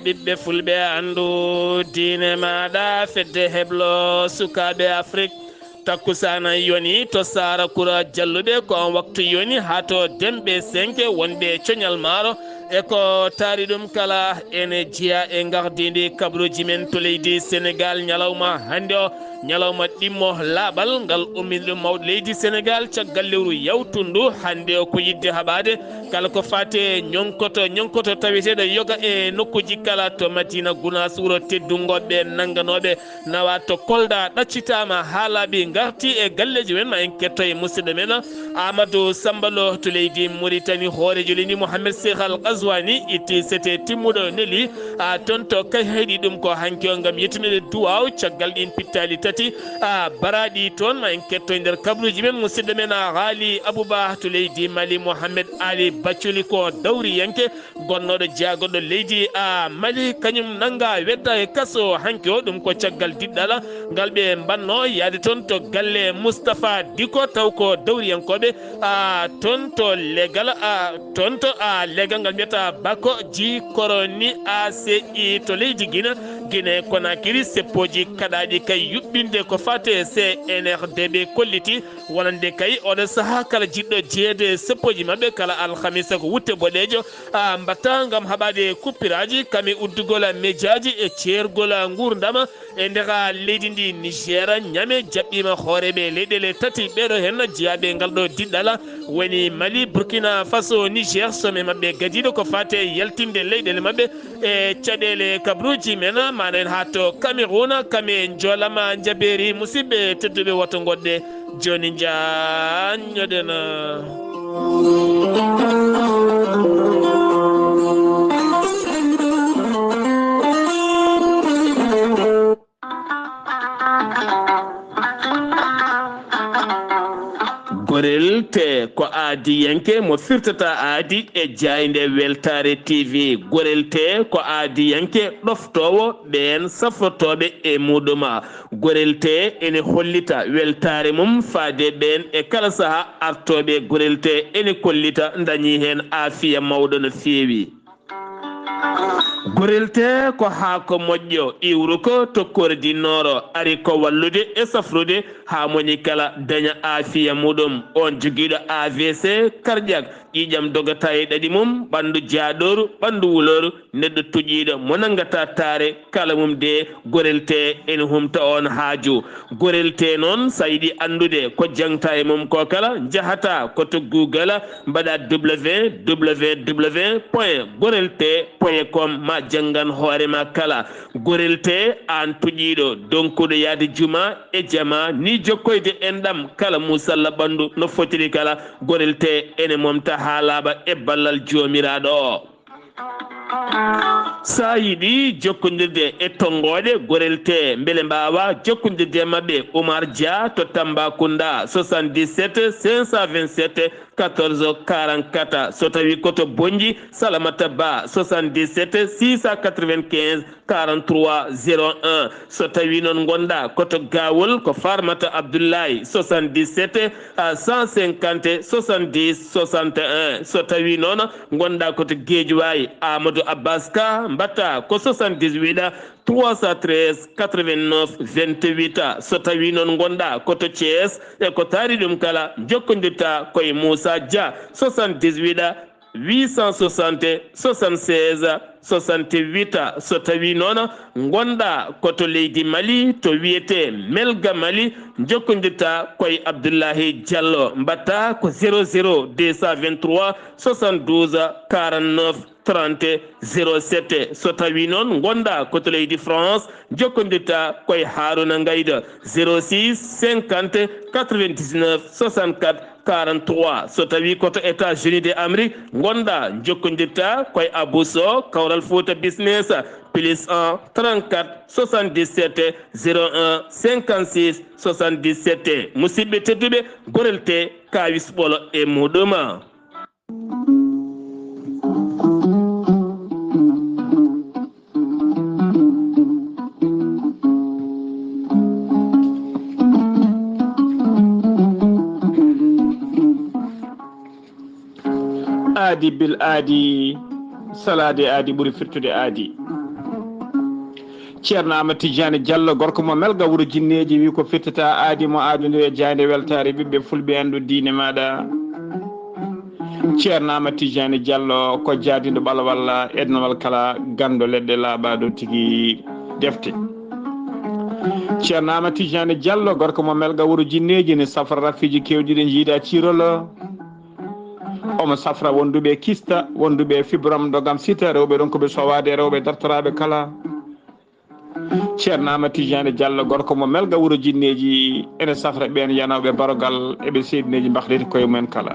ɓiɓɓe fulɓe andu diine maɗa fedde heblo sukaɓe Afrique takkusana yoni to Sara Koura jalluɓe ko on waktu yoni ha to demɓe 5 wonɓe coñal maaro e ko taari ɗum kala ene jeeya e gardidi kabaruji men to leydi Sénégal ñalawma hande o ñalawma ɗimmo laaɓal ngal ummini ɗum mawɗo leydi Sénégal caggal lewru yawtundu hande o ko yidde haɓade kala ko fate ñonkoto taweteɗo yoga e nokkuji kala to Madina Gounass wuro teddungoɓe nangganoɓe nawa to Kolda ɗaccitama ha laaɓi garti e galleji men ma en ketto e musidɗo men Amadou Sambalo to leydi Mauritanie hoorejo leydi Mouhamed Cheikh Al Ghazouani itti c'était timmuɗo Nelly a toon to kay hayɗi ɗum ko hanki o gam yettunude duwaw caggal ɗin pittali tati baraɗi toon ma en ketto e nder kabruji men musidɗo men Ghali Abouba to leydi Mali Mohamed Ali Bathily ko dawriyanke gonnoɗo jaagoɗo leydi Mali kañum nanga wedda e kaso hanki o ɗum ko caggal diɗɗala ngal ɓe mbanno yaade toon to galle Moustapha Diko taw ko dawriyankoɓe toon to legal toon to legal ngal mbiyata Bako Ji Koroni ACI to leydi Guinée Conakry seppoji kaɗaɗi kay yuɓɓinde ko fate CNRDB kolliti wonande kay oɗo saaha kala jiɗɗo jeeyede seppoji mabɓe kala alhamisa ko wutte boɗejo mbatta gam haɓade kuppiraji kami uddugol médiaji e ceergol gurdama e ndeka leydi ndi Niger ñame jaɓɓima hooreɓe leyɗele tati ɓeɗo hen jeeyaɓe ngal ɗo diɗɗala woni Mali Burkina Faso Niger some mabɓe gadiɗo ko fate yaltinde leyɗele mabɓe e caɗele kabruji men maɗa en ha to Cameroun kame joolama jaɓeri musidɓe tedduɓe woto goɗɗe joni jañoɗen gorel te ko aadi yanke mo firtata aadi e jayde weltare TV gorel te ko aadi yanke ɗoftowo ɓen safotoɓe e muɗuma gorel te ene hollita weltare mum faade ɓen e kala saaha artoɓe gorel te ene kollita dañi hen aafiya mawɗo no feewi gorel te ko haako moƴƴo iwru ko tokkore dinnoro ari ko wallude e safrude ha moni kala daña aafiya muɗum on joguiɗo AVC cardiaque ƴiƴam dogata e ɗaɗi mum ɓandu jaaɗoru ɓandu wuloru neɗɗo tuƴiɗo mo nangata taare kala mum de gorel te ene humta on haaju gorel te noon sa yiɗi andude ko jangta e mum ko kala jahata koto Google mbaɗa www.gorelte.com ma jangan hoorema kala gorel te an tuƴiɗo donkuɗo yaade juma e jama ni jokkoyde enɗam kala musalla ɓandu no fotiri kala gorel te ene momta ha laaɓa e ballal jomiraɗo o sa yiɗi jokkodirde e tongoɗe gorel te beele mbawa jokkodirde mabɓe Oumar Dia to Tambacounda 77 527 14 44 so tawi koto Bonji Salamata Ba 77 695 43 01 so tawi noon gonɗa koto Gawol ko Farmata Abdoulaye 77 150 70 61 so tawi noon gonɗa koto Guédiawaye Amadou Abbas Ka mbatta ko 78 313 89 28 so tawi noon gonɗa koto Thiès e ko taari ɗum kala jokkodirta koye Moussa Dia 78 860 76 68 so tawi noon gonɗa koto leydi Mali to wiyete Melga Mali jokkodirta koye Abdoullahi Diallo mbatta ko 00 223 72 49 30 07 so tawi noon gonɗa koto leydi France jokkodirta koye Haruna Ngayda 06 50 99 64 43 so tawi koto États-Unis d'Amérique gonɗa jokkodirta koye Abousso Kawral Fouta Business plus 1 34 77 01 56 77 musidɓe tedduɓe gorel te kawis ɓolo e muɗuma aadi bil aadi salade aadi ɓuuri firtude aadi ceerno Amadou Tidiane Diallo gorko mo melga wuro jinneji wi ko firtata aadi mo aadunde e jande weltare ɓiɓɓe fulɓe andu diine maɗa ceerno Amadou Tidiane Diallo ko jaadido ɓalo walla ednowal kala gando leɗɗe laaɓaɗo tigui defte ceerno Amadou Tidiane Diallo gorko mo melga wuro jinneji ne safra rafiji kewɗi ɗe jiida cirolo omo safra wonduɓe kista wonduɓe fibrom dogam sita rewɓe ɗon koɓe sowade rewɓe dartoraɓe kala ceerno Amadou Tidiane Diallo gorko mo melga wuro jinneji ene safra ɓen yanawɓe barogal eɓe seedineji mbahdeti koye mumen kala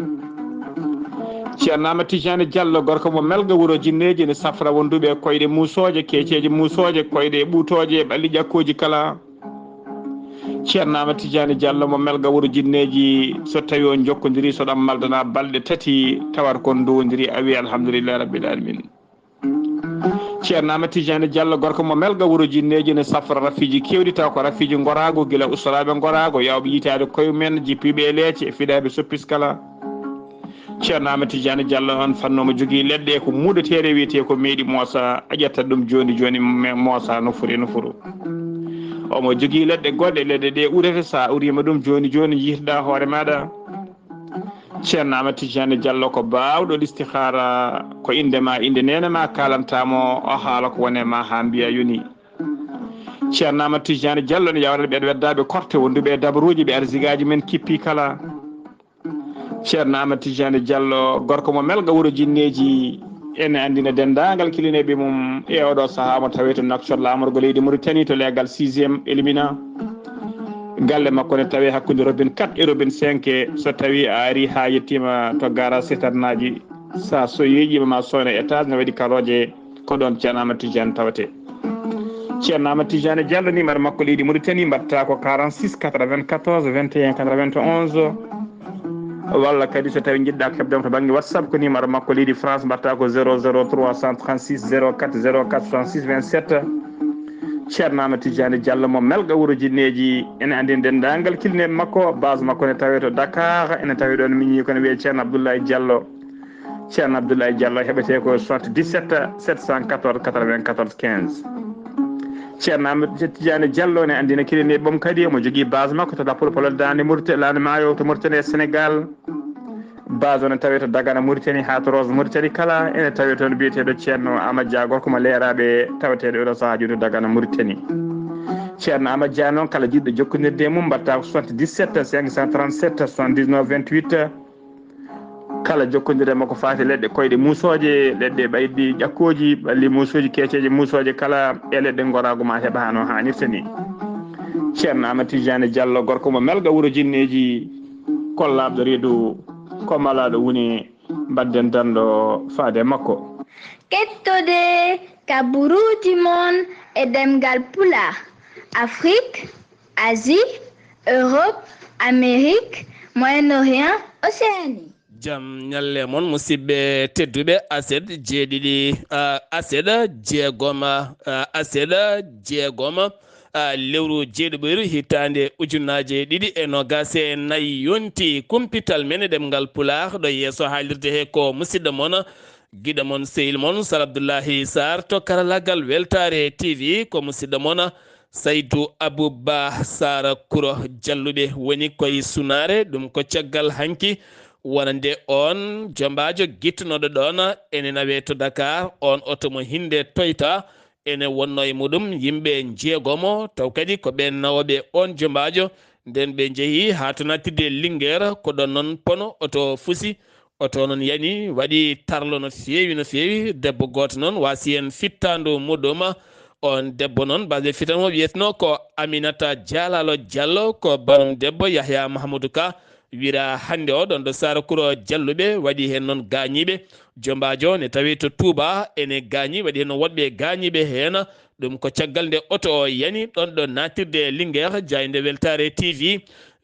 ceerno Amadou Tidiane Diallo gorko mo melga wuro jinneji ene safra wonduɓe koyɗe musoje keceji musoje koyɗe ɓuutoje ɓalli ƴakkoji kala ceerno Amadou Tidiane Diallo mo melga wuro jinneji so tawi on jokkodiri so ɗam maldana balɗe tati tawat kon dowodiri a wi alhamdoulillahi rabbil alamin ceerno Amadou Tidiane Diallo gorko mo melga wuro jinneji ne safra rafiji kewɗi taw ko rafiji gorago guila ustaraɓe gorago yawɓe yitade koye mumen jippiɓe e leece e fiɗaɓe soppis kala ceerno Amadou Tidiane Diallo on fannomo jogui leɗɗe ko muɗeteɗe wiyete ko meeɗi moosa a ƴettat ɗum joni joni moosa no foti no foti omo jogui leɗɗe goɗɗe leɗɗe ɗe urete sa urima ɗum joni joni jiitoɗa hoore maɗa ceerno Amadou Tidiane Diallo ko bawɗo listihara ko indema inde nenema kalantamo o haala ko wone ma ha mbiya yoni ceerno Amadou Tidiane Diallo ne yawrata ɓeɗo weddaɓe korte wonduɓe dabaruji ɓe arsigaji men kippi kala ceerno Amadou Tidiane Diallo gorko mo melga wuro jinneji ene andina dendagal kilineɓe mum e oɗo saaha mo tawi to nakcol lamorgo leydi Mauritanie to legal 6e élimina galle makko ne tawi hakkude robin 4 e robin 5 so tawi a ari ha yettima to gara setarnaji sa so yeeƴima ma sowna étage ne waɗi karoje ko ɗon ceerno Amadou Tidiane tawate ceerno Amadou Tidiane Diallo numéro makko leydi Mauritanie mbatta ko 46 94 21 91 walla kadi so tawi jiɗɗa hebdemo to banggue WhatsApp ko numéro makko leydi France mbatta ko 00336 04 04 66 27 ceerno Amadou Tidiane Diallo mo melga wuro jinneji ene andi dendagal kilneɓe makko base makko ne tawi to Dakar ene tawi ɗon miñi kono wiye ceerno Abdoulaye Diallo ceerno Abdoulaye Diallo heɓete ko 77 714 94 15 ceerno Amadou Tidiane Diallo ne andina kilineɓe ɓom kadi omo jogui base makko to Dappolo Polol Dande Mauritanie Lande Maayo to Mauritanie Sénégal base o ne tawi to Dagana Mauritanie ha to Rose Mauritanie kala ene tawi toon biyeteɗo ceerno Amadou Dia gorko mo leeraɓe tawateɗo oɗo saaha joni to Dagana Mauritanie ceerno Amadou Dia noon kala jiɗɗo jokkodirde e mum mbatta ko 77 537 79 28 kala jokkodire makko fati leɗɗe koyɗe musoje leɗɗe ɓayɗi ƴakkoji ɓalli musoji keceje musoje kala e leɗɗe gorago ma heeɓa hano hannirta ni ceerno Amadou Tidiane Diallo gorko mo melga wuro jinneji kollaɓɗo reedu ko malaɗo woni mbadden danɗo faade makko kettode kaburuji mon e demgal pula Afrique Asie Europe Amérique Moyen-Orient Océanie jam ñalle moon musidɓe tedduɓe aset jeeɗiɗi aset jeegoma aset jeegoma lewru jeeɗiɓoyru hittande ujunnaje ɗiɗi e nogas e nayyi yonti kumpital men ɗemgal pulaar ɗo yeeso haalirde he ko musidɗo moon guiɗo moon sehil moon Sar Abdoullahi Sarr to karallagal Weltare TV ko musidɗo moon Saydou Abouba Sara Kouro jalluɓe woni koye sunare ɗum ko caggal hanki wonande on jombajo guittunoɗo ɗon ene nawe to Dakar on oto mo hinde toyta ene wonno e muɗum yimɓe jeegomo taw kadi ko ɓen nawoɓe on jombajo nden ɓe jeehi ha to nattirde Linguére ko ɗon noon pono oto fusi oto noon yani waɗi tarlo no fewi debbo goto noon wasi en fittandu muɗum on debbo noon basde fitanmo wiyetno ko Aminata Dialalo Diallo ko banum debbo Yahya Mahamadou Ka wira hande o ɗon ɗo Sara Kouro jalluɓe waɗi hen noon gañiɓe jombajo ne tawi to Touba ene gañi waɗi hen woɗɓe gañiɓe hen ɗum ko caggal nde oto o yani ɗon ɗo natirde Linguére jayde Weltare TV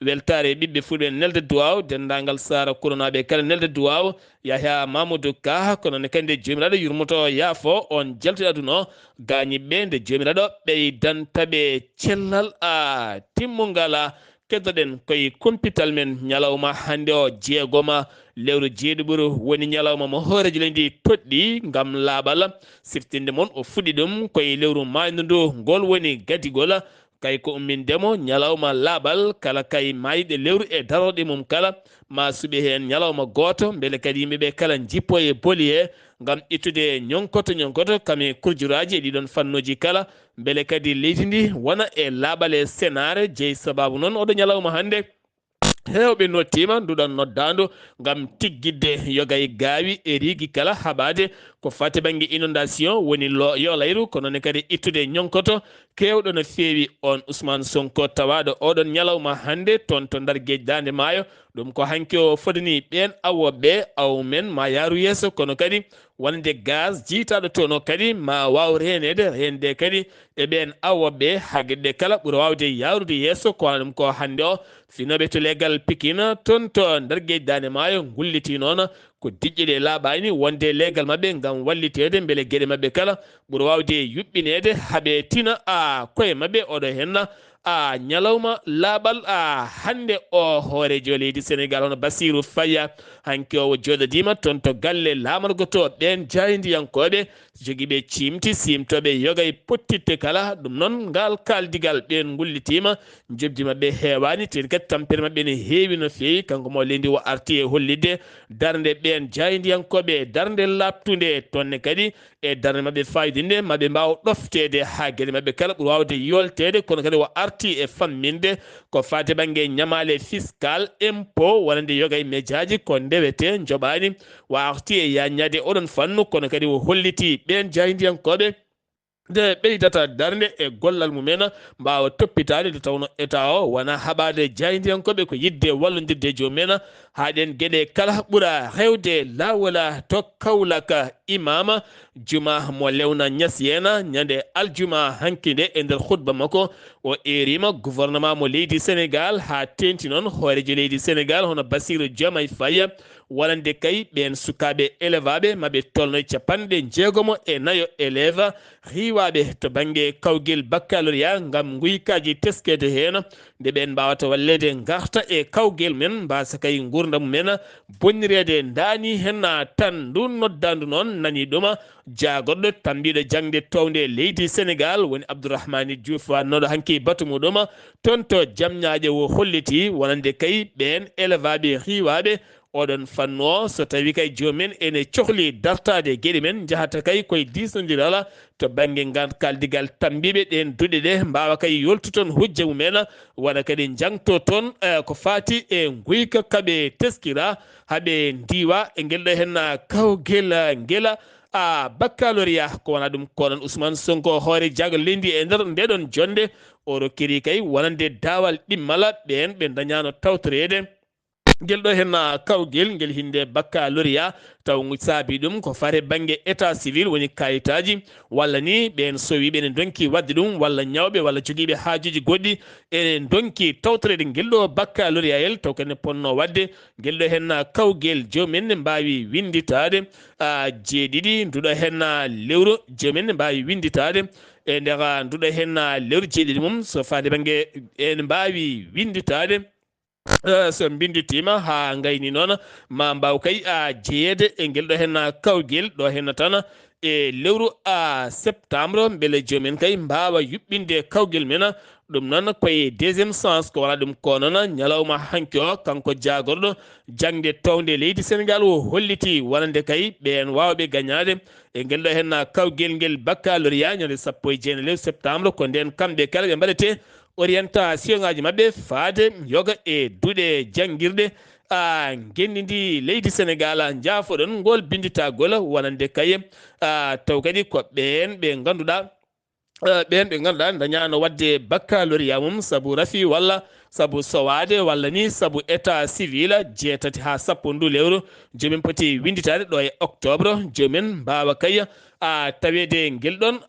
Weltare ɓiɓɓe fulɓe nelde duwaw dendagal Sara Kouro naɓe kala nelde duwaw Yahya Mamadou Ka kono ne kandi jomiraɗo yurmoto yaafo on jaltuɗo aduna gañiɓe nde jomiraɗo ɓeydantaɓe cellal timmugal keddoɗen koye kumpital men ñalawma hande o jeegoma lewru jeeɗiɓuru woni ñalawma mo hooreji lendi toɗɗi gam laaɓal siftinde moon o fuɗɗi ɗum koye lewru maydu ndu ngol woni gadigol kay ko ummindemo ñalawma laaɓal kala kay mayiɗe lewru e daroɗe mum kala ma suuɓe hen ñalawma goto beele kadi yimɓeɓe kala jippo e booli he gam ittude ñonkoto kame kurjuraji e ɗiɗon fannuji kala beele kadi leydi ndi wona e laaɓal e senare jeeyi sababu noon oɗo ñalawma hande hewɓe nottima nduɗon noddandu gam tiggidde yogay gaawi e riigi kala haɓade ko fati banggue inondation woni yo layru ko noon kadi ittude ñonkoto kewɗo no feewi on Ousmane Sonko tawaɗo oɗon ñalawma hande toon to ndar gueji dande maayo ɗum ko hanki o fodani ɓen awoɓe aw men ma yaaru yeeso kono kadi wonde gaz jiitaɗo toon o kadi ma waw rende kadi e ɓen awoɓe hagueɗe kala ɓuura wawde yarude yeeso kono ɗum ko hande o finoɓe to leggal Pikine toon to ndar gueji dande maayo gulliti noon ko diƴƴeɗe laaɓani wonde leggal mabɓe gam wallitede beele gueɗe mabɓe kala ɓuura wawde yuɓɓinede haaɓe tina koye mabɓe oɗo henna ñalawma laaɓal hande o hoorejo leydi Sénégal hono Bassirou Faye hanki o joɗodima toon to galle lamargo to ɓen jaydiyankoɓe joguiɓe cimti simtoɓe yogay pottitte kala ɗum noon ngal kaldigal ɓen gullitima jobdi mabɓe hewani te kadi tampere mabɓe ne heewi no feewi kanko mo lendi o arti e hollidde darde ɓen jaydiyankoɓe darde labtude tonne kadi e darde mabɓe fayidinde mabɓe mbawa ɗoftede ha gueɗe mabɓe kala ɓuura wawde yoltede kono kadi o arti e famminde ko fate banggue ñamale fiscal impôt wonande yogay médiaji ko ndewete joɓani o arti e yañade oɗon fannu kono kadi o holliti ɓen jaydiyankoɓe nde ɓeydata darde e gollal mumen mbawa toppitade nde tawno état o wona haɓade jaydiyankoɓe ko yidde wallodirde jomumen haɗen gueɗe kala ɓuura hewde lawola to Kaolack imama juma mo lewna ñasiyena ñande aljuma hankide e nder khutba makko o erima gouvernement mo leydi Sénégal ha tenti noon hoorejo leydi Sénégal hono Bassirou Diomaye Faye wonande kay ɓen sukaɓe élevaɓe maɓe tolno capanɗe jeegomo e nayo élève riwaɓe to banggue kawguel baccalauréat gam guykaji teskede hen nde ɓen mbawata wallede garta e kawguel men mbasa kay gurdam men bonnirede dani hen tan ndu noddandu noon nani ɗuma jagorɗo tambiɗo jangde towde leydi Sénégal woni Abdourahmane Diouf wannoɗo hanki batu muɗum toon to Diamniadio o holliti wonande kay ɓen élevaɓe riwaɓe oɗon fannu o so tawi kay jomumen ene cohli dartade gueɗe men jahata kay koye disodiral to banggue kaldigal tambiɓe ɗen duuɗe ɗe mbawa kay yoltuton hujja mumen waɗa kadi jangto toon ko fati e guyka kaɓe teskira haaɓe diwa e guelɗo hen kawguel guela baccalauréat ko wona ɗum konon Ousmane Sonko hoore jaago lendi e nder ndeɗon jonde o rokkiri kay wonande dawal ɗimmala ɓen ɓe dañano tawtorede guelɗo hen kawguel guel hinde baccalauréat taw saabi ɗum ko fare banggue état civil woni kayitaji walla ni ɓen sowiɓe ene donki wadde ɗum walla ñawɓe walla joguiɓe haajuji goɗɗi ene donki tawtorede guelɗo baccalauréat el taw kene ponno wadde guelɗo hen kawguel jomumen ne mbawi winditade jeeɗiɗi nduɗo hen lewru jomumen ne mbawi winditade e nder nduɗo hen lewru jeeɗiɗi mum so fade banggue ene mbawi winditade so binditima ha gayni noon ma mbaw kay jeeyede e guelɗo hen kawguel ɗo hen tan e lewru septembre beele jomumen kay mbawa yuɓɓinde kawguel men ɗum noon koye deuxiéme sens ko wona ɗum ko noon ñalawma hanki o kanko jagorɗo jangde towde leydi Sénégal o holliti wonande kay ɓen wawɓe gagnade e guelɗo hen kawguel guel baccalauréat ñande 19 lewru septembre ko nden kamɓe kala ɓe mbaɗete orientation ngaji mabɓe faade yoga e duuɗe jangguirɗe gendidi leydi Sénégal jaafoɗon ngol binditagol wonande kay taw kadi ko ɓen ɓe ganduɗa dañano wadde baccalauréat mum saabu rafi walla saabu sowade walla ni saabu état civil jeetati ha 10 lewru jomin poti winditade ɗo e octobre jomin mbawa kay tawede guelɗon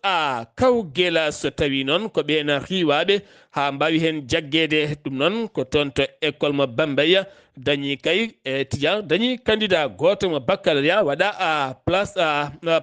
kawguel so tawi noon ko ɓen riwaɓe ha mbawi hen jaggede ɗum noon ko toon to école mo Bambeya dañi kay étudiant dañi candidat goto mo baccalauréat waɗa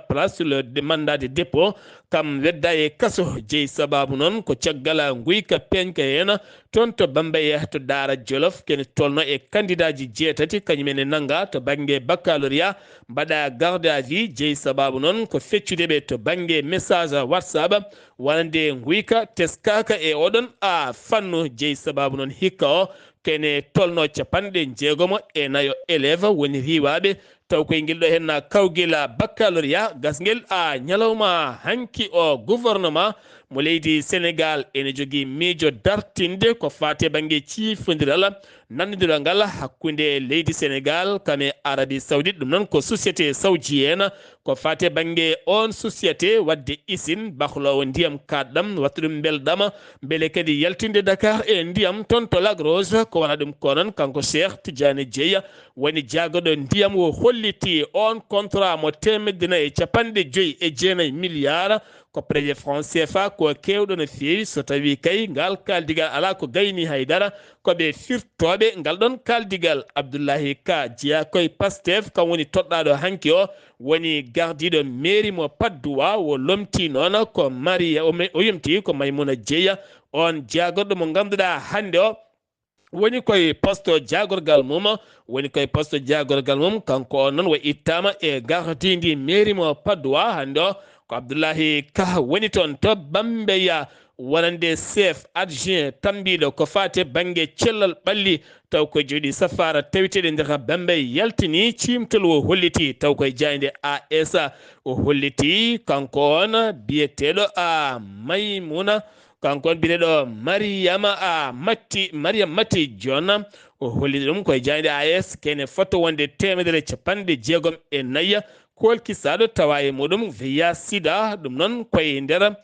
place sur le mandat de dépôt kam wedda e kaso jeeyi sababu noon ko caggal guyka peñka hen toon to Bambeya to Daara Jolof kene tolno e candidat ji jeetati kañumene nanga to banggue baccalauréat mbaɗa garde à vue jeeyi sababu noon ko feccudeɓe to banggue message WhatsApp wonande guyka teskaka e oɗon fannu jeeyi sababu noon hikka o kene tolno capanɗe jeegomo e nayo élève woni riwaɓe taw koye guel ɗo hen kawguel baccalauréat gasguel ñalawma hanki o gouvernement mo leydi Sénégal ene jogui miijo dartinde ko fate banggue ciifodiral nandodiral ngal hakkude leydi Sénégal kame Arabie Saoudite ɗum noon ko société saoudienne ko fate banggue on société wadde isine bahlowo ndiyam kaɗɗam wattuɗum belɗam beele kadi yaltinde Dakar e ndiyam toon to Lac Rose ko wona ɗum ko noon kanko Cheikh Tidiane Dieye woni jaagoɗo ndiyam o holliti on contrat mo 1,5 milliards ko projet franc CFA ko kewɗo no feewi so tawi kay ngal kaldigal ala ko gayni haydara koɓe firtoɓe ngal ɗon kaldigal Abdoulahi Ka jeeya koye Pastef kam woni toɗɗaɗo hanki o woni gardiɗo mairie mo Padduwa o lomti noon ko Maria o yomti ko Maymouna Dieye on jaagoɗo mo ganduɗa hande o woni koye poste jagorgal mum kanko on noon o ittama e gardidi mairie mo Padduwa hande o ko Abdoulahi Ka woni toon to Bambeya wonande chef adjoint tambiɗo ko fate banggue cellal ɓalli taw ko jooɗi safara tawiteɗe nder Bambeya yaltini cimtol o holliti taw koye jayde AS o holliti kanko on biyeteɗo Maymuna kanko on biyeteɗo Mariam Mati Dione o holliti ɗum koye jayde AS kene foto wonde 164 kolkisaɗo tawa e muɗum via sida ɗum noon koye nder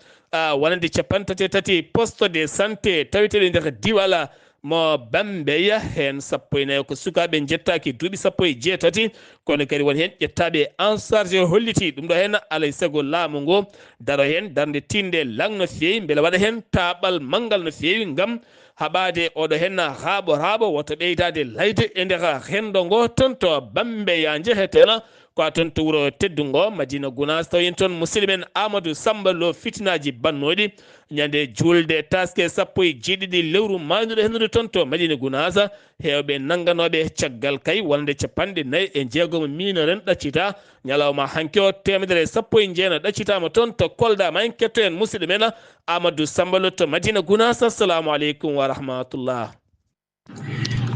wonande 33 poste de santé taweteɗe nder diwal mo Bambeya hen 14 ko sukaɓe jettaki duuɓi 18 kono kadi woni hen ƴettaɓe en charge holliti ɗum ɗo hen alay saago laamu ngo daro hen darde tinde lang no feewi beele waɗa hen taɓal manggal no feewi gam haɓade oɗo hen raaɓo woto ɓeydade layde e nder rendo ngo toon to Bambeya jeeheten ko toon to wuuro teddungo Madina Gounass taw yen toon musidɗo men Amadou Samba Lo fitinaji bannoɗi ñande julde taske 17 lewru maynuɗo hennude toon to Madina Gounass hewɓe nangganoɓe caggal kay wonde 46 minoren ɗaccita ñalawma hanki o 119 ɗaccitama toon to Kolda ma en ketto en musidɗo men Amadou Samba Lo to Madina Gounass. Assalamu aleykum wa rahmatullah.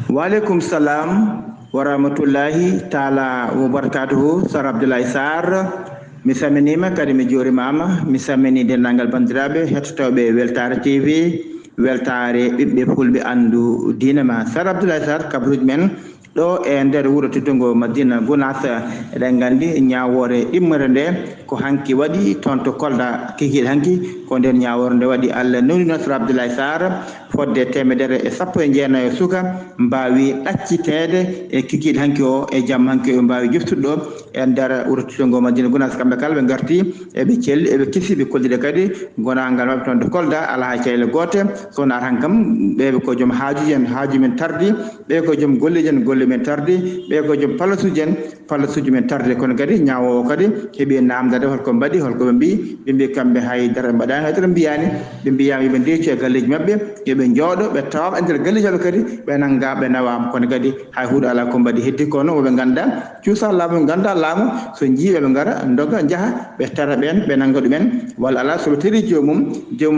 Wa aleykum salam wa rahmatullahi taala wa barakatuhu. Sar Abdoulaye Sarr mi saminima kadi mi juurimama mi samini denndangal bandiraɓe hettotoɓe Weltare TV weltare ɓiɓɓe fulɓe andu diine ma. Sar Abdoulaye Sarr kabaruji men ɗo e nder wuuro teddungo Madina Gounass eɗen gandi ñawore immere nde ko hanki waɗi toon to Kolda kikiɗe hanki ko nden ñawore nde waɗi Allah nonino Sar Abdoulaye Sarr fodde 119 suka mbawi ɗaccitede e kikiɗe hanki o e jamma hanki o mbawi joftude ɗo e nder wuuro teddungo Madina Gounass. Kamɓe kala ɓe garti eɓe celli eɓe kissi ɓe kolliɗe kadi gonangal mabɓe toon to Kolda ala ha cayle gote sowona tan kam ɓeɓe ko joom haajuji en haaju men tardi ɓe ko joom golleji en golle men tardi ɓe ko joom palasuji men tardi kono kadi ñawowo kadi heeɓi namdade holko mbaɗi holko ɓe mbi kamɓe haydara mbaɗani haydara mbiyani ɓe mbiyama yoɓe ndeccu e galleji mabɓe yoɓe jooɗo ɓe tawama e nder galleji mabɓe kadi ɓe nangga ɓe nawama kono kadi hay huuɗo ala ko mbaɗi heddi kono woɓe ganda cuusa laamu ganda laamu so jiiɓe ɓe gara dogga jaaha ɓe tara ɓen ɓe nangga ɗumen walla ala soɓe tawi joomum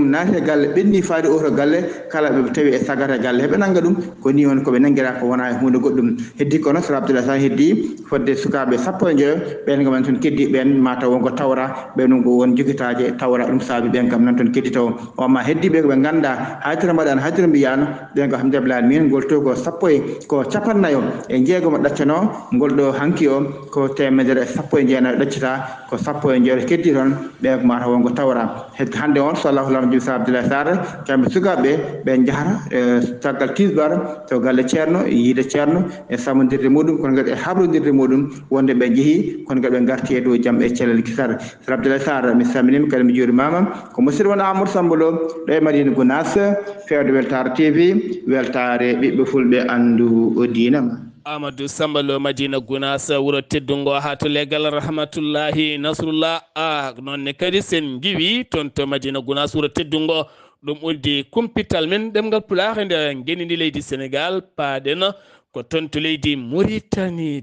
naati e galle ɓenni faade oto galle kala ɓe tawi e sagata e galle heɓe nangga ɗum ko ni woni koɓe nanguira ko wona e hunde goɗɗum. Heddi kono Sar Abdoulaye Sarr heddi fodde sukaɓe 19 ɓen kam toon keddi ɓen mataw wonko tawra ɓen go won jogitaje tawra ɗum saabi ɓen kam nan toon keddi taw o ma heddi ɓe koɓe ganda haydara mbaɗani haydara mbiyano ɓen ko hamdulillah min gol to ko 50 e jeegomo ɗaccano ngol ɗo hanki o ko 119 ɗaccita ko 19 keddi toon ɓe ko mataw wonko tawra heddi hande on so Allahu lamdi Sar Abdoulaye Sarr kamɓe sukaɓe ɓe jahata caggal tisbar to galle ceerno yiide ceerno e samodirde muɗum kono kadi e hablodirde muɗum wonde ɓe jeehi kono kadi ɓe garti e dow jaam e cellal sar Abdoulaye Sarr mi salminima kadi mi juurimama ko musidɗo won Amadou Samba Lo ɗo e Madina Gounass fewde Weltare TV weltare ɓiɓɓe fulɓe andu diina ma. Amadou Samba Lo Madina Gounass wuro teddungo ha to legal rahmatullahi nasrullah nonne kadi sen giwi toon to Madina Gounass wuro teddungo ɗum uddi kumpital men ɗemgal pulaar nde genidi leydi Sénégal paaɗen ko toon to leydi Mauritanie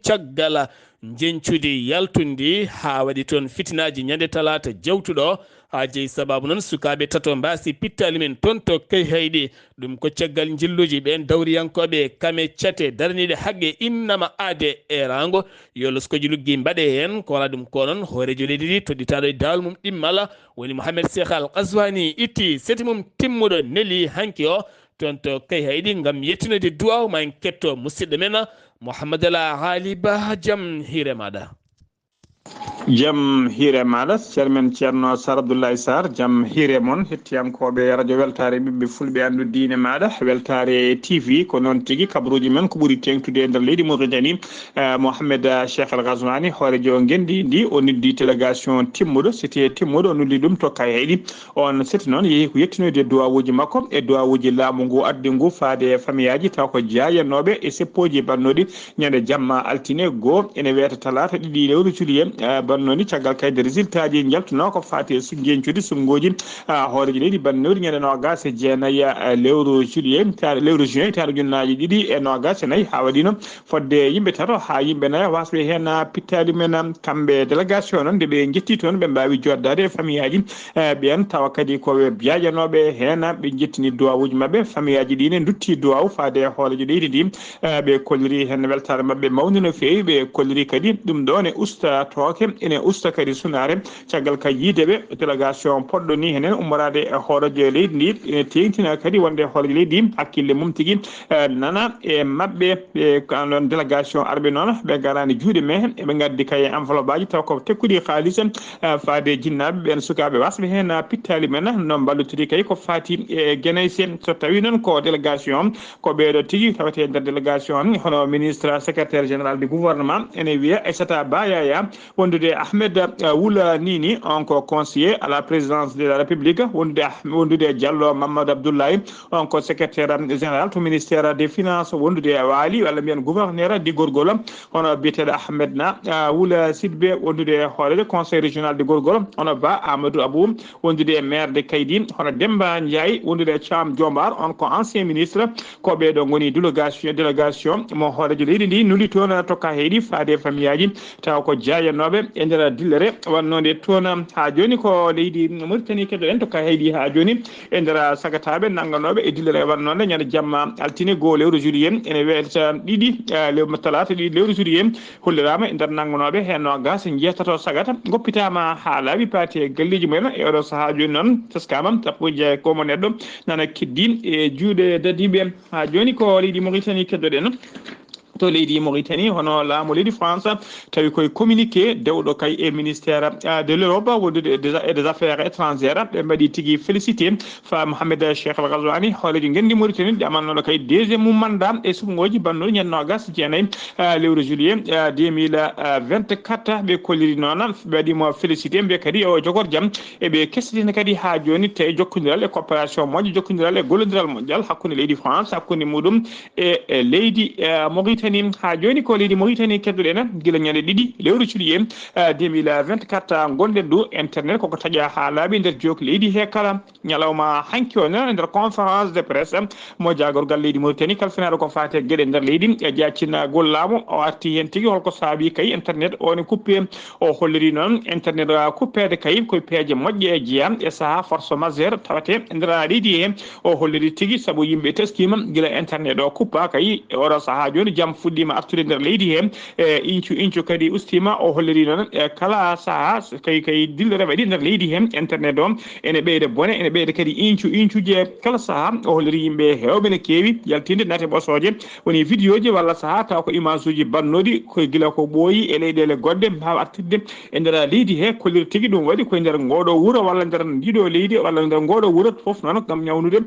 caggal jencude yaltundi ha waɗi toon fitinaji ñande talata jawtuɗo ha jeeyi sababu noon sukaɓe tato mbasi pittali men toon to kay hayɗi ɗum ko caggal jilluji ɓen dawriyankoɓe kame cate daraniɗe haqqe innama aade e rango yo loskoji luggi mbaɗe hen ko wala ɗum ko noon hoorejo leydi ɗi toɗɗitaɗo e dawol mum ɗimmala woni Mouhamed Cheikh Al Qaswani itti seti mum timmuɗo Nelly hanki o toon to kay hayɗi gam yettinode duwaw ma en ketto musidɗo men Mouhamadala Haliba jaam hiire maɗa. Jam hiire maɗa ceermen ceerno Sar Abdoulaye Sarr jam hiire moon hettiyankoɓe radio weltare ɓiɓɓe fulɓe andu diine maɗa weltare TV ko noon tigui kabaruji men ko ɓuuri tengtude e nder leydi Mauritanie Mouhamed Cheikh Al Qaswani hoorejo gendi ndi o noddi délégation timmuɗo c'était timmuɗo o noddi ɗum to kay hayɗi on seti noon yeehi ko yettinoyde duwawuji makko e duwawuji laamu ngu addi ngu faade famille aji taw ko jayanoɓe e seppoji bannoɗi ñande jamma altine goo ene wiyata talata ɗiɗi lewru juillet bannoni caggal kayde résultat ji jaltuno ko fati e jencude sumgoji hooreji leydi bannori ñande nogas e jeenayyi lewru juillet lewru juin taɗo junnaji ɗiɗi e nogas e nayyi ha waɗino fodde yimɓe tato ha yimɓe nayyi wasɓe hen pittali men kamɓe délégation noon nde ɓe jetti toon ɓe mbawi joddade e famille aji ɓen tawa kadi koɓe jajanoɓe hen ɓe jettini duwawuji mabɓe famille aji ɗine dutti duwaw faade hoorejo leydi ndi ɓe kolliri hen weltare mabɓe mawni no fewi ɓe kolliri kadi ɗum ɗo ne usta tooke ene usta kadi sunare caggal ka yiideɓe délégation poɗɗo ni henen ummorade e hoorejo leydi ndi ene tengtina kadi wonde hoorejo leydi hakkille mum tigui nana e mabɓe ɓe ɗon délégation arɓe noon ɓe garani juuɗe men eɓe gaddi kay enveloppe aji taw ko tekkuɗi haalis faade jinnaɓe ɓen sukaɓe wasɓe hen pittali men no mballotiri kay ko fati e guenayse so tawi noon ko délégation ko ɓeɗo tigui tawate nder délégation hono ministre secrétaire général du gouvernement ene wiya Aissata Ba Yaya wondude Ahmed Wula Nini on ko conseiller à la présidence de la République wondude Diallo Mamadou Abdoulaye on ko secrétaire général to ministère des finances wondude Wali walla mbiyen gouverneur di Gorgol hono biyeteɗo Ahmed Wula Sidbe wondude hoorede conseil régional de Gorgol hono Ba Amadou Abou wondude maire de Kaydi hono Demba Ndiaye wondude Thiam Diombar on ko ancien ministre ko ɓeɗo goni délégation mo hoorejo leydi ndi nuli toon tokka heeɗi faade famille aji taw ko jayanoɓe e nder dillere wannode toon ha joni ko leydi Mauritanie keɗoɗen tokka heeɗi ha joni e nder sagataɓe nangganoɓe e dillere wannode ñande jamma altine goo lewru juillet ene welta ɗiɗi talata ɗiɗi lewru juillet hollirama e nder nangganoɓe hen nogas jeetato sagata goppitama ha laaɓi paati e galleji mumen e oɗo saaha joni noon teskama tappuji komo neɗɗo nana keddi e juuɗe dadiɓe ha joni ko leydi Mauritanie keɗoɗen to leydi Mauritanie hono laamu leydi France tawi koye communiqué dewɗo kay e ministère de l'Europe wondude et des affaires étrangères ɓe mbaɗi tigui félicité fa Mouhamed Cheikh Al Qaswani hoolejo gendi Mauritanie ɗi amannoɗo kay deuxiéme mum mandat e suɓogoji bannoɗi ñande nogas jeenayyi lewru juillet 2024 ɓe kolliri noon ɓe waɗimo félicité mbiya kadi o jogor jaam eɓe kestitina kadi ha joni tawi jokkodiral e coopération moƴƴo jokkodiral e gollodiral moƴƴal hakkude leydi France hakkude muɗum e leydi Mauritanie ha joni ko leydi Mauritanie keddoɗen guila ñande ɗiɗi lewru juillet 2024 gonɗen ɗo internet koko taaƴa ha laaɓi nder jokki leydi he kala ñalawma hanki o noon nder conférence de presse mo jagorgal leydi Mauritanie kalfinaɗo ko fate gueɗe nder leydi e jaccina gollamu o arti hen tigui holko saabi kay internet o ne coupé o holliri noon internet coupede kay koye peeje moƴƴe e jeeya e saaha force majeure tawate nder leydi he o holliri tigui saabu yimɓe teskima guila internet o kuppa kay e oɗo saaha joni jaam fuɗɗima artude nder leydi he e incu kadi ustima o holliri noon e kala saaha kay dillere waɗi nder leydi he internet o ene ɓeyde bone ene ɓeyde kadi incuje kala saaha o holliri yimɓe hewɓe ne kewi yaltinde naate ɓosoje woni vidéo ji walla saaha taw ko image uji bannoɗi koye guila ko ɓooyi e leyɗele goɗɗe mbawa artirde e nder leydi he kolliri tigui ɗum waɗi koye nder ngoɗo wuuro walla nder ndiɗo leydi walla nder ngoɗo wuuro foof noon gam ñawnude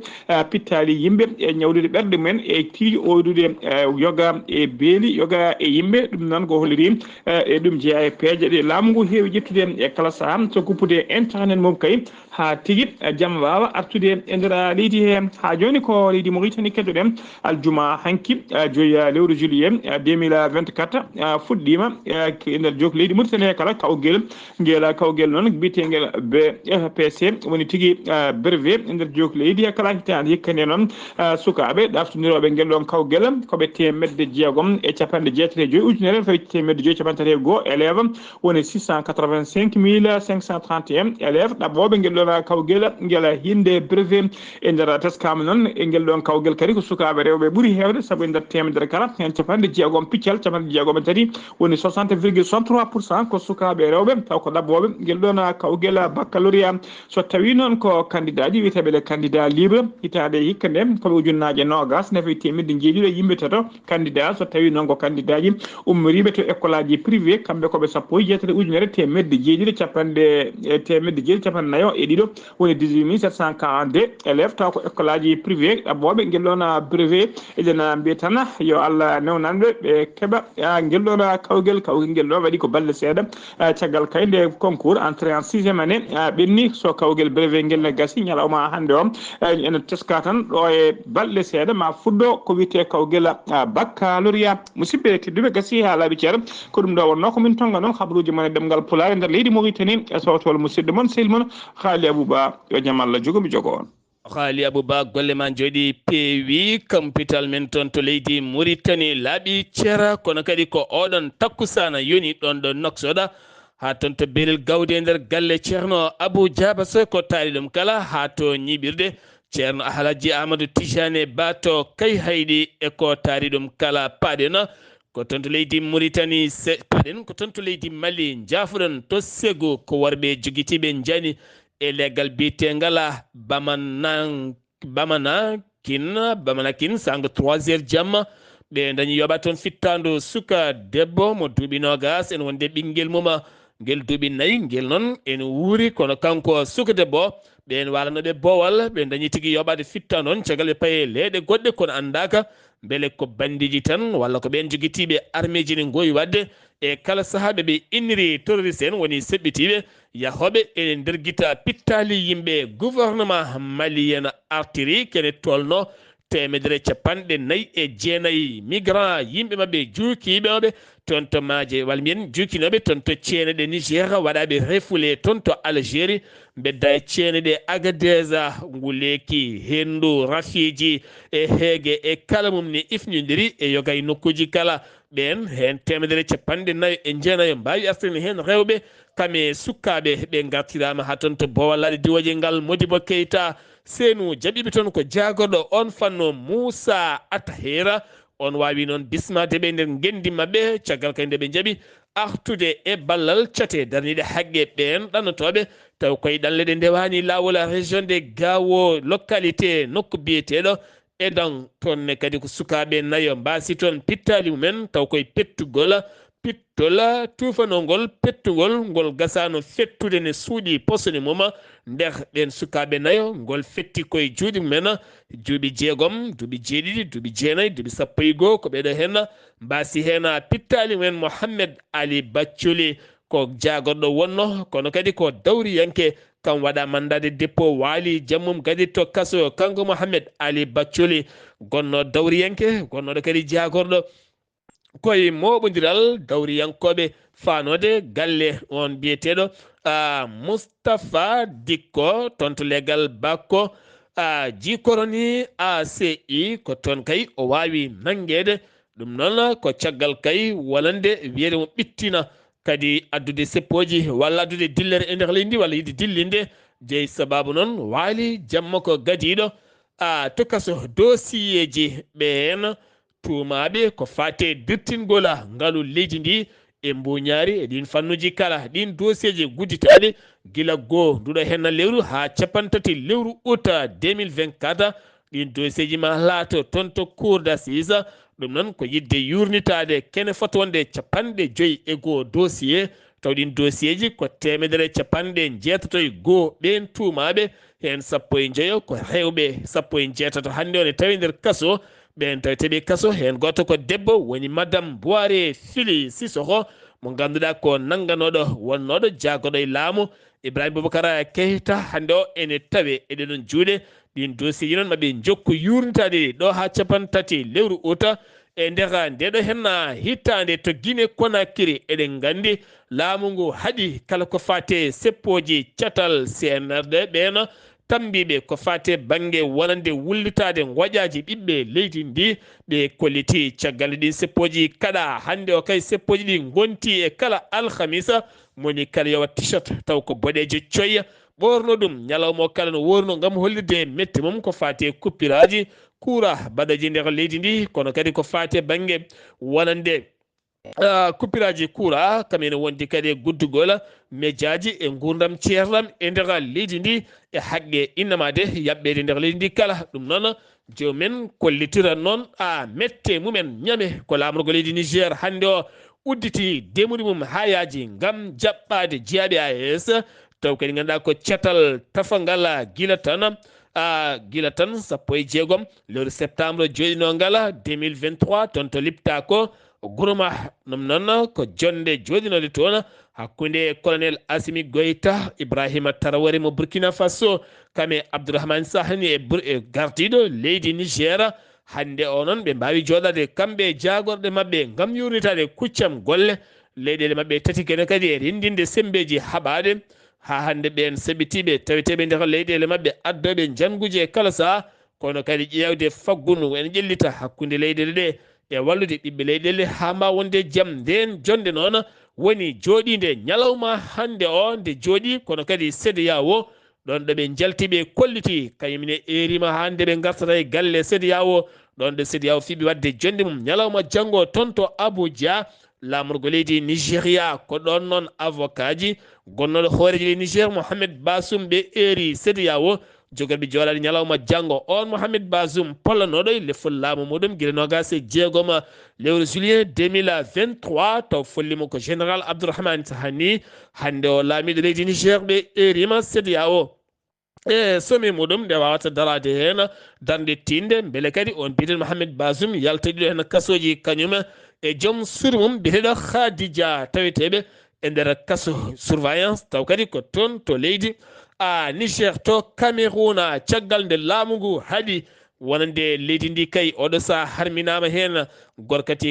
pittali yimɓe e ñawdude ɓerɗe mumen e tigui oydude yoga e e beeli yoga e yimɓe ɗum noon ko holliri e ɗum jeeya e peeje ɗe laamu ngu heewi ƴettude e kala sahaa so guppude internet mum kay ha tigui jamma wawa artude e nder leydi he ha joni ko leydi Mauritanie keddoɗen aljuma hanki joyi lewru juillet 2024 fuɗɗima e nder jok leydi Mauritanie he kala kawguel ngel kawguel noon mbiyetengel BFPC woni tigui brevet e nder jok leydi he kala hitande hikkande noon sukaɓe ɗaftodiroɓe ngel ɗon kawguel koɓe temedde jeegom e capanɗe jeetati e joyi ujunere fawi temedde joyi capanɗe tati e goho élève woni 685 531 élève ɗaɓɓoɓe ngel ɗon kawguel ngel hinde brevet e nder teskama noon e ngel ɗon kawguel kadi ko sukaɓe rewɓe ɓuuri hewde saabu e nder temedere kala hen capanɗe jeegom piccal capanɗe jeegom e tati woni 60,63% ko sukaɓe rewɓe taw ko ɗaɓɓoɓe ngel ɗon kawguel baccalauréat so tawi noon ko candidat ji wiyeteɓe les candidat libre hitande hikka nde koɓe ujunnaje nogas nafi temedde jeeɗiɗo yimɓe tato candidat so tawi noon ko candidat ji ummoriɓe to école aji privé kamɓe koɓe sappo e jeetati ujunere temedde jeeɗiɗo capanɗe temedde jeeɗiɗi capanɗe nayo e ɗiɗo woni 18 742 élèves taw ko école aji privé ɗaɓɓoɓe ngel ɗon brevet eɗen mbiya tan yo Allah newnanɓe ɓe keeɓa ngel ɗon kawguel ngel ɗon waɗi ko balɗe seeɗa caggal kay nde concours entrée en 6e année ɓenni so kawguel brevet ngel ne gasi ñalawma hande o ene teska tan ɗo e balɗe seeɗa ma fuɗɗo ko wiyete kawguel baccalauréat musidɓe tedduɓe gasi ha laaɓi ceer ko ɗum ɗo wonno komin tonga noon habaruji mon e ɗemgal pulaar e nder leydi Mauritanie e sowtol musidɗo moon sehil moon Haali Abouba yo jaam Allah jogomi jogo on Haali Abouba golle ma jooɗi peewi kampital men toon to leydi Mauritanie laaɓi ceera kono kadi ko oɗon takkusana yoni ɗon ɗo noksoɗa ha toon to berel gawde e nder galle ceerno Abou Diaba Sow ko taari ɗum kala ha to ñiɓirde ceerno Alhaji Amadou Tijane Ba to kay hayɗi e ko taari ɗum kala paɗeno ko toon to leydi Mauritanie paɗen ko toon to leydi Mali jaafuɗon to Ségou ko worɓe jogitiɓe jani e leggal biyetengal Bamanakin sanga 3h jamma ɓe dañi yoɓa toon fittandu suka debbo mo duuɓi nogas en wonde ɓinguel muma ngel duuɓi nayyi ngel noon ene wuuri kono kanko suka debbo ɓen walanoɓe boowal ɓe dañi tigui yoɓade fitta noon caggal ɓe paye leeɗe goɗɗe kono andaka beele ko bandiji tan walla ko ɓen joguitiɓe armée ji ne gowi wadde e kala saahaɓe ɓe inniri terroriste en woni seɓɓitiɓe yahoɓe ene nder guita pittali yimɓe gouvernement malien artiri kene tolno temedere capanɗe nayyi e jeenayyi migrant yimɓe mabɓe juukiɓeɓe toon to maaje walla mbiyen juukinoɓe toon to ceene ɗe Niger waɗaɓe refoulé toon to Algérie bedda e ceene ɗe Agadeza Nguleki Hendu Rafiji e Heege e kala mum ne ifnidiri e yoga e nokkuji kala ɓen hen temedere capanɗe nayyi e jeenayyo mbawi artine hen rewɓe kame sukkaɓe ɓe gartirama ha toon to bowallaɗe diwaji ngal Modibo Keita Seynou jaɓiɓe toon ko jagorɗo on fanno Moussa Atahera on wawi noon bismadeɓe nder gendi mabɓe caggal kay nde ɓe jaaɓi artude e ballal cate darniɗe haqqe ɓen ɗannotoɓe taw koye ɗanleɗe ndewani lawol région de Gawo localité nokku biyeteɗo edan toonne kadi ko sukaɓe nayo mbasi toon pittali mumen taw koye pettugol pittol tufanogol pettugol ngol gasano fettude ne suuɗi posone mum nder ɓen sukaɓe nayo ngol fetti koye juuɗe mumen duuɓi jeegom duuɓi jeeɗiɗi duuɓi jeenayyi duuɓi sappo e goho ko ɓeɗo hen mbasi hen pittali mumen Mohamed Ali Bathily ko jagorɗo wonno kono kadi ko dawriyanke kam waɗa mandade dépôt waali jammum kadi to kaso kanko Mohamed Ali Bathily gonno dawriyanke gonnoɗo kadi jagorɗo koye moɓodiral dawriyankoɓe fanode galle on biyeteɗo Moustapha Dikko toon to leggal bakko jikoroni ACI ko toon kay o wawi nanguede ɗum noon ko caggal kay walande wiyede mo ɓittina kadi addude seppoji walla addude dillere e nder leydi walla yidde dillinde jeeyi sababu noon waali jamma ko gadiɗo to kaso dossier ji ɓen tumaɓe ko fate dirtingol ngaalu leydi ndi e mbuñaari e ɗin fannuji kala ɗin dossier ji gudditaɗe gila goo nduɗo henna lewru ha capantati lewru août 2024 ɗin dossier ji ma laato toon to cour d'assise ɗum noon ko yidde yurnitade kene foti wonde capanɗe joyyi e goho dossier taw ɗin dossier ji ko temedere capanɗe jeetato e goho ɓen tumaɓe hen sappo e jeeyo ko rewɓe sappo e jeetato hande o ne tawi nder kaso ɓen taweteɓe kaso hen goto ko debbo woni madame Boire Fili Sissoko mo ganduɗa ko nangganoɗo wonnoɗo jagoɗo e laamu Ibrahima Boubacara Keita hande o ene tawe eɗeɗon juuɗe ɗin dossier ji noon maɓe jokku yurnitade ɗo ha capantati lewru uta e nder ndeɗo henna hittande to Guinée Conakry eɗen gandi laamu ngu haaɗi kala ko fate seppoji catal CNRD ɓeeno tambiɓe ko fate banggue wonande wullitade goƴaji ɓiɓɓe leydi ndi ɓe kolliti caggal ɗi seppoji kaɗa hande o kay seppoji ɗi gonti e kala alhamisa moni kala yowa t-shirt taw ko boɗejo coyya ɓorno ɗum ñalawma o kala no worno gam hollirde metti mum ko fate kuppiraji kuura baɗaji nder leydi ndi kono kadi ko fate banggue wonande kuppiraji kuura kamene wondi kadi e guddugol médiaji e gurdam ceerlam e nder leydi ndi e haqqe innamade yaɓɓede nder leydi ndi kala ɗum noon jomumen kollitiran noon mette mumen ñame ko lamorgo leydi Niger hande o udditi demuɗi mum ha yaaji gam jaɓɓade jeeyaɓe AES taw kadi ganduɗa ko cetal tafangal gila tan sappo e jeegom lewru septembre joɗinogala 2023 toon to lipta ko gurma ɗum noon ko jonde joɗinode toon hakkude colonel Assimi Goïta Ibrahima Traoré mo Burkina Faso kame Abdourahmane Sahani e gardiɗo leydi Niger hande o noon ɓe mbawi joɗade kamɓe jagorɗe mabɓe gam yurnitade kuccam golle leyɗele mabɓe tati kene kadi e rendinde sembeji haɓade ha hande ɓen saɓitiɓe taweteɓe nder leyɗele mabɓe addoɓe janguji e kala saha kono kadi ƴewde faggunu en ƴellita hakkude leyɗele ɗe e wallude ɓiɓɓe leyɗele ha mbawa wonde jaam nden jonde noon woni joɗide ñalawma hande o nde jooɗi kono kadi CEDEAO ɗon ɗo ɓe jaltiɓe kolliti kañumne erima hande ɓe gartata e galle CEDEAO ɗon ɗo CEDEAO fiɓe wadde jonde mum ñalawma janggo toon to Abuja lamorgo leydi Nigéria ko ɗon noon avocat ji gonnoɗo hooreji leydi Niger Mohamed Bazoum ɓe eri CEDEAO jogorɓe joɗade ñalawma janggo on Mohamed Bazoum pollanoɗo e lefol laamu muɗum guila nogas e jeegom lewru juillet 2023 taw follimo ko général Abdourahmane Sahani hande o laamiɗo leydi Niger ɓe erima CEDEAO e somi muɗum nde wawata darade hen darde tinde beele kadi on biten Mohamed Bazoum yaltaɗiɗo hen kasoji kañum e joom suuru mum biyeteɗo Khadija taweteɓe e nder kaso surveillance taw kadi ko toon to leydi Niger to Cameroun caggal nde laamu ngu haaɗi wonande leydi ndi kay oɗo sa harminama hen gorkati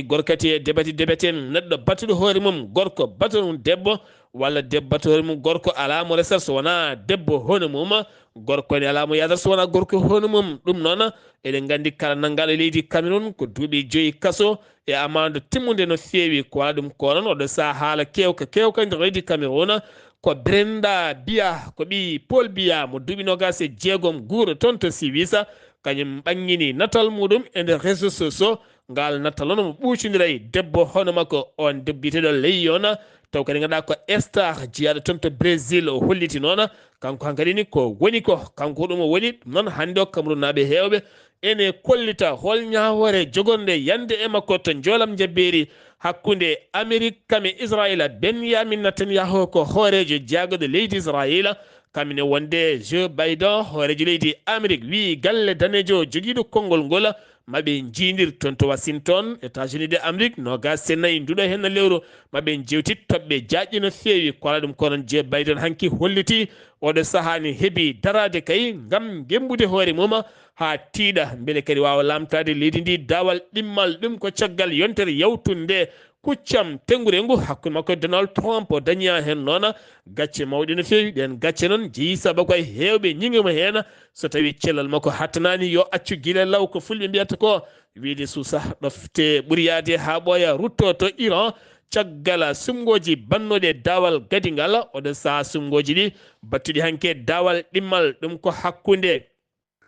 e debati en neɗɗo battuɗo hoore mum gorko battuɗo mum debbo walla debbo battuɗo hoore mum gorko alamo resat so wona debbo hono mum gorko ne alamo yadata so wona gorko hono mum ɗum noon eɗen gandi kala nanggaɗo leydi Cameroun ko duuɓi 5 kaso e amande timmude no feewi ko wona ɗum ko noon oɗo sa haala kewka nder leydi Cameroun ko Brenda Biya ko ɓi Paul Biya mo duuɓi nogas e jeegom guuro toon to Siwisa kañum ɓanñini natal muɗum e nder réseaux sociaux ngal natal on mo ɓuucodira e debbo hono makko on debbiteɗo Leyon taw kadi ganduɗa ko star jeeyaɗo toon to Brésil o holliti noon kanko hankkadi ni ko woni ko kanko ɗum o woni ɗum noon hande o Cameroun naɓe hewɓe ene kollita hol ñawore jogorde yande e makko to joolam jabberi hakkude Amérique kame Israël Benyamin Netanyahu ko hoorejo jaagoɗo leydi Israël kamine wonde Joe Biden hoorejo leydi Amérique wi galle danejo joguiɗo konngol ngol maɓe jiidir toon to Washington États-Unis de Amérique nogas senayyi nduɗo hen lewru maɓe jewtit toɓɓe jaƴƴi no feewi kola ɗum konon Joe Biden hanki holliti oɗo sahani heeɓi darade kay gam gembude hoore mum ha tiiɗa beele kadi wawa lamtade leydi ndi dawal ɗimmal ɗum ko caggal yontere yawtunde kuccam tengure ngu hakkude makko Donald Trump o dañiya hen noon gacce mawɗe no feewi ɗen gacce noon jeeyi saabu koye hewɓe ñiŋimo hen so tawi cellal makko hattanani yo accu guila law ko fulɓe mbiyata ko wiide suusa ɗofte ɓuuri yaade ha ɓooya rutto to Iran caggal sumgoji bannoɗe dawal gadingal oɗo saha sumgoji ɗi battuɗi hanke dawal ɗimmal ɗum ko hakkude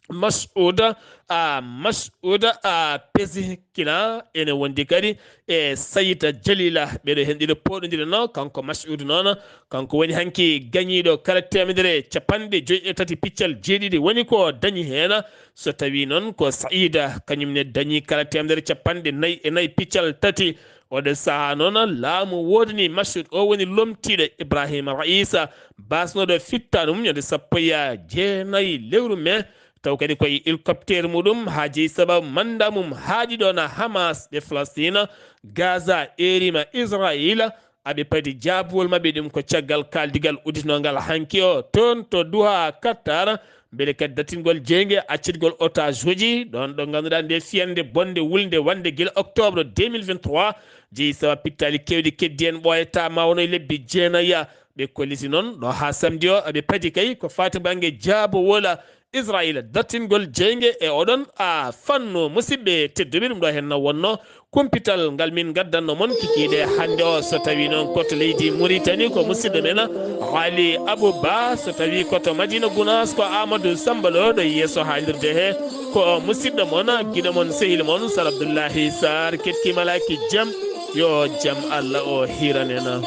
Masouda Pezeshkian ene wondi kadi e Sayita Jalila ɓeɗo hen ɗiɗo poɗodira no kanko Masouda noon kanko woni hanki gañiɗo kala temedere capanɗe 53 piccal jeeɗiɗi woni ko dañi hen so tawi noon ko Saïda kañumne dañi kala temedere capanɗe 4 piccal 3 oɗo saaha noon laamu wodani Massoud o woni lomtiɗo Ibrahima Raïsa basnoɗo fittanu mum ñande 19 lewru mai taw kadi koye hélicoptère muɗum ha jeeyi sababu manda mum haaɗi ɗon Hamas ɓe Palestine Gaza erima Israila aɓe padi jaabuwol mabɓe ɗum ko caggal kaldigal udditongal hanki o toon to Doha Qatar beele kadi datingol jeygue accitgol otage uji ɗon ɗo ganduɗa nde fiyande bonde wulde wande guila octobre 2023 jeeyi sababu pittali kewɗi keddi en ɓoyata mawno e lebbi jeenaya ɓe kolliti noon ɗo ha samedi o aɓe padi kay ko fati banggue jaabowola Israila dattingol jeygue e oɗon fannu musidɓe tedduɓe ɗum ɗo henna wonno kumpital ngal min gaddanno moon kikiɗe hande o so tawi noon koto leydi Mauritanie ko musidɗo men Ali Abouba so tawi koto Madina Gounass ko Amadou Sambalo ɗo yeeso haalirde he ko musidɗo moon guiɗo moon sehil moon Sar Abdoullahi Sarr kettimalaki jaam yo jaam Allah o hiranena